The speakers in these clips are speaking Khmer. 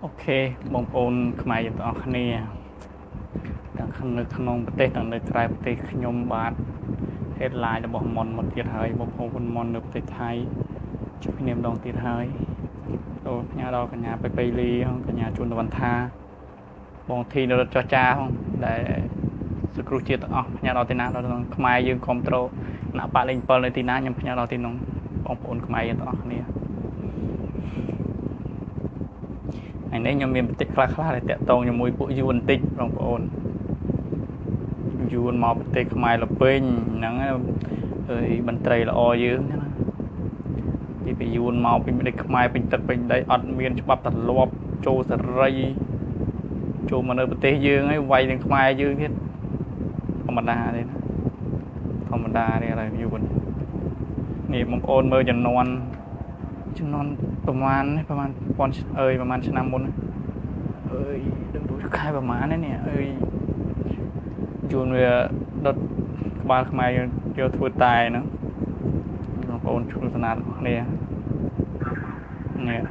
Ok បងប្អូនខ្មែរយើងទាំងអស់គ្នាទាំងនៅក្នុងប្រទេសទាំងនៅក្រៅប្រទេសខ្ញុំបាទ headline របស់មុនមកទៀតហើយបងប្អូនមុននៅប្រទេសថៃជួបគ្នាម្ដងទៀតហើយអូផ្ញើដល់កញ្ញាបេបេលីកញ្ញាជួនតវណ្ណថាបងធីនរដ្ឋចចាផងដែលសង្គ្រោះជាតិទាំងអស់ផ្ញើដល់ទីណាដល់ខ្មែរយើងគ្រប់ត្រូលគណៈបកលេខ7នៅទីណាខ្ញុំផ្ញើដល់ទីនោះបងប្អូនខ្មែរយើងទាំងអស់គ្នាថ្ងៃនេះខ្ញុំមានបន្តិចខ្លះដែលតាក់ទងជាមួយពួកយួនបន្តិចបងប្អូនយួនមកប្រទេសខ្មែរលពេញហ្នឹងអើយមន្ត្រីល្អយើងណាពីយួនមកពីប្រទេសខ្មែរពេញទឹកពេញដីអត់មានច្បាប់ទម្លាប់ចូលសេរីចូលមកនៅប្រទេសយើងហើយវាយនឹងខ្មែរយើងទៀតធម្មតាទេណាធម្មតាទេឥឡូវយួននេះបងប្អូនមើលចំនួនប្រហែលប៉ុនប្រហែលឆ្នាំមុនអើយដឹងដូចខែប្រហែលនេះអើយយួនវាដុតក្បាលខ្មែរយកធ្វើតែហ្នឹងបងប្អូនជួនស្នាគ្នានេះ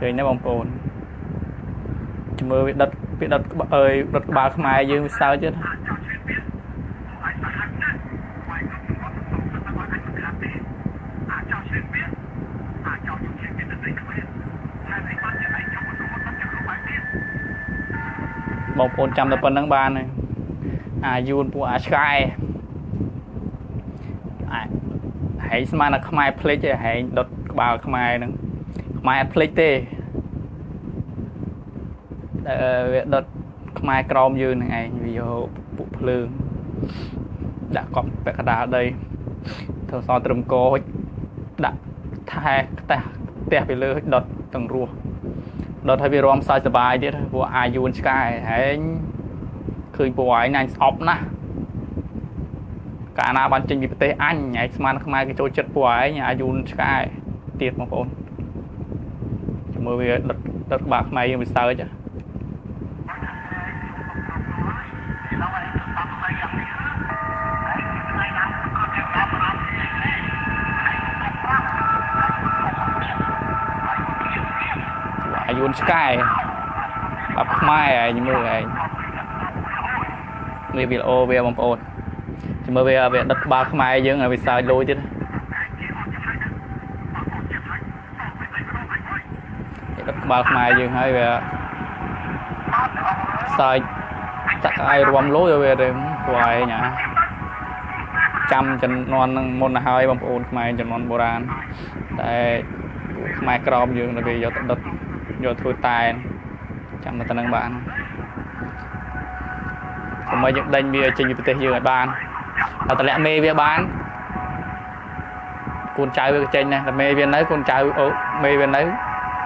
ឃើញទេបងប្អូនជមើវាដុតដុតក្បាលខ្មែរយើងវាសើចទៀតបងប្អូនចាំតែប៉ុណ្្នឹងបានហើយអាយួនពួកអាឆ្កែហែងស្មានតែខ្មែរភ្លេចទេហែងដុតក្បាលខ្មែរហ្នឹងខ្មែរអត់ភ្លេចទេវាដុតខ្មែរក្រមយើងហ្នឹងឯងវាយកពួកភ្លើងដាក់កប់ពាក់កណ្ដាលដីធ្វើសត្រឹមកហុចដាក់ថែផ្ទះពីលើដុតទាំងរស់ដុតឲ្យវារំសើចសบายទៀតពួកអាយួនឆ្កែហែងឃើញពួកឯងស្អប់ណាស់កាលណាបានចេញពីប្រទេសអញឯងស្មានខ្មែរគេចូលចិត្តពួកឯងអាយួនឆ្កែទៀតបងប្អូនចាំមើលវាដុតក្បាលខ្មែរយើងវាសើចអាយួនឆ្កែបាប់ខ្មែរឯងមើលឯងវាវីដេអូវាបងប្អូនចាំមើលវាដុតក្បាលខ្មែរយើងឲ្យវាសើចលុយទៀតដុតក្បាលខ្មែរយើងហើយវាសើចចាក់ឲ្យរំលុយឲ្យវាទៅពួកឯងចាំចំនួននឹងមុនទៅហើយបងប្អូនខ្មែរចំនួនបុរាណតែខ្មែរក្រមយើងទៅវាយកទៅដុតយកធ្វើតែចាំតែនឹងបានកុំឲ្យយើងដេញវាចេញពីប្រទេសយើងឲ្យបានតែតម្លាក់មេវាបានកូនចៅវាចេញណាតែមេវានៅកូនចៅមេវានៅ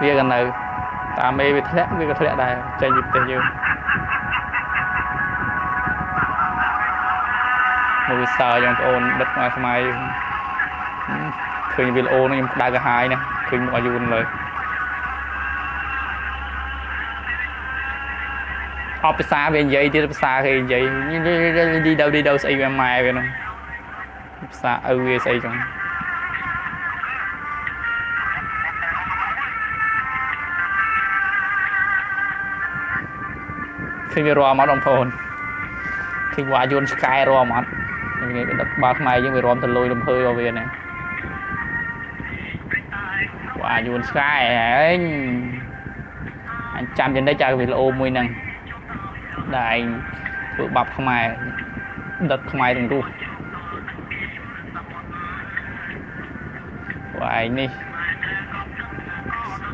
វាក៏នៅតាមេវាធ្លាក់វាក៏ធ្លាក់ដែរចេញពីប្រទេសយើងមើលវាសើចបងប្អូនដិតខ្មែរឃើញវីដេអូនេះខ្ញុំក្តៅក្រហាយណាឃើញមកអាយុលើអបភាសាវានិយាយទៀតភាសាគេនិយាយឌីដូស្អីវាម៉ែវានោះភាសាឪវាស្អីចឹងឃើញវារមអត់បងប្អូនឃើញវាយួនឆ្កែរមអត់នេះវាដុតក្បាលខ្មែរយើងវារមទៅលុយលំភើរបស់វាណាវាយួនឆ្កែឯងអញចាំយ៉ាងនេះចាវីដេអូមួយហ្នឹងដែលឯងធ្វើបាប់ខ្មែរដុតខ្មែរទាំងរស់ពួកឯងនេះ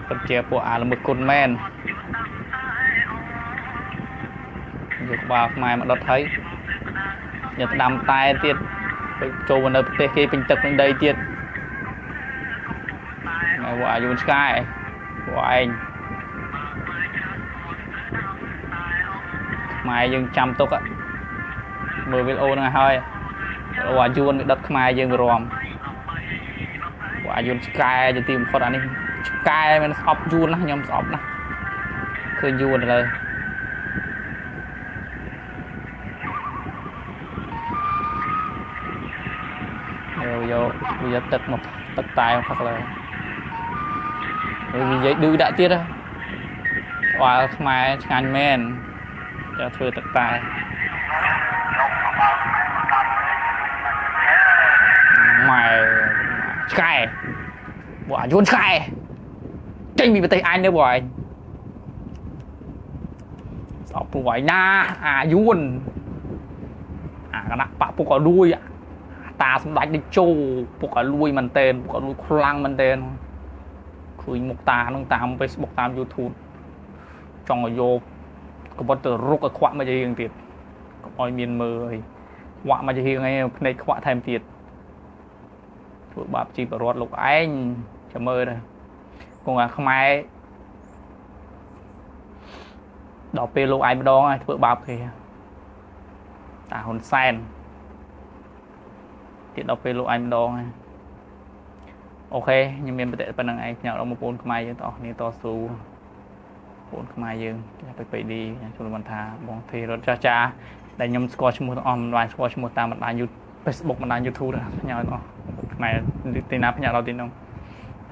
ពិតជាពួកអាល្មើសគុណមែនយកក្បាលខ្មែរមកដុតហើយយកដាំតែទៀតទៅចូលនៅប្រទេសគេពេញទឹកពេញដីទៀតមកពួកអាយួនឆ្កែពួកឯងខ្មែរយើងចាំទុកមើលវីដេអូហ្នឹងហើយអាយួនវាដុតខ្មែរយើងវារំអាយួនឆ្កែជាទីបំផុតអានេះឆ្កែមិនស្អប់យួនណាខ្ញុំស្អប់ណាឃើញយួនទៅយកទឹកមកត ទឹកតែផឹកលើនិយាយឌឺដាក់ទៀតបាទខ្មែរឆ្ងាញ់មែនតែធ្វើទឹកតែម៉ែឆ្កែបើយួនឆ្កែចេញពីប្រទេសអញទៅបើឯងស្អប់ពួកឯងណាអាយួនអាគណៈបពុកក៏លួយតាសម្ដេចដូចជោពុកក៏លួយមែនតើពុកក៏លួយខ្លាំងមែនតើឃើញមុខតានឹងតាម Facebook តាម YouTube ចង់ឲ្យយកក៏ប៉ុន្តែរុកឲ្យខ្វាក់មកជារៀងទៀតកុំឲ្យមានមើលអីខ្វាក់មកជារៀងអីភ្នែកខ្វាក់ថែមទៀតធ្វើបាបជីបរដ្ឋលោកឯងចាំមើលទៅគង់អាខ្មែរដល់ពេលលោកឯងម្ដងហើយធ្វើបាបគេតាហ៊ុនសែនទៀតដល់ពេលលោកឯងម្ដងហើយអូខេខ្ញុំមានប្រតិប៉ុណ្្នឹងឯងខ្ញុំដល់មកបងខ្មែរយើងទាំងអស់គ្នាតស៊ូបងខ្មែរយើងទៅពេឌីខ្ញុំបានថាបងធីរត់ចាស់ចាដែលខ្ញុំស្គាល់ឈ្មោះទាំងអស់មិនបានស្គាល់ឈ្មោះតាមបណ្ដាញ Facebook បណ្ដាញ YouTube ខ្ញុំអត់ខ្មែរទីណាផ្ញើដល់ទីនោះ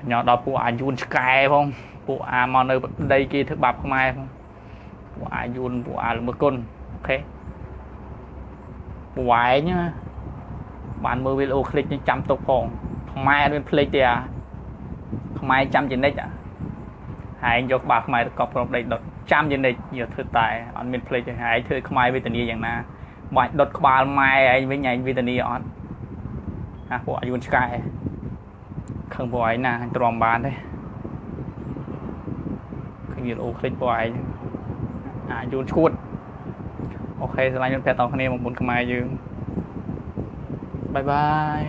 ផ្ញើដល់ពួកអាយួនឆ្កែផងពួកអាមកនៅដីគេធ្វើបាបខ្មែរផងពួកអាយួនពួកអាល្មើសគុណអូខេពួកឯងបានមើលវីដេអូคลิปនេះចាំទុកផងខ្មែរអត់មានភ្លេចទេអាខ្មែរចាំជានិច្ចហើយយកក្បាលខ្មែរទៅកប់ព្រមដេកដុតចាំជានិច្ចយកធ្វើតែអត់មានភ្លេចទេហើយធ្វើខ្មែរវេទនាយ៉ាងណាបាច់ដុតក្បាលម៉ែឯងវិញឯងវេទនាអត់អាពួកអាយួនឆ្កែខឹងពួកឯងណាទ្រាំបានទេឃើញវីដេអូคลิปពួកឯងអាយួនឈួតអូខេស្រឡាញ់មិត្តភក្តិទាំងគ្នាបងប្អូនខ្មែរយើងបាយបាយ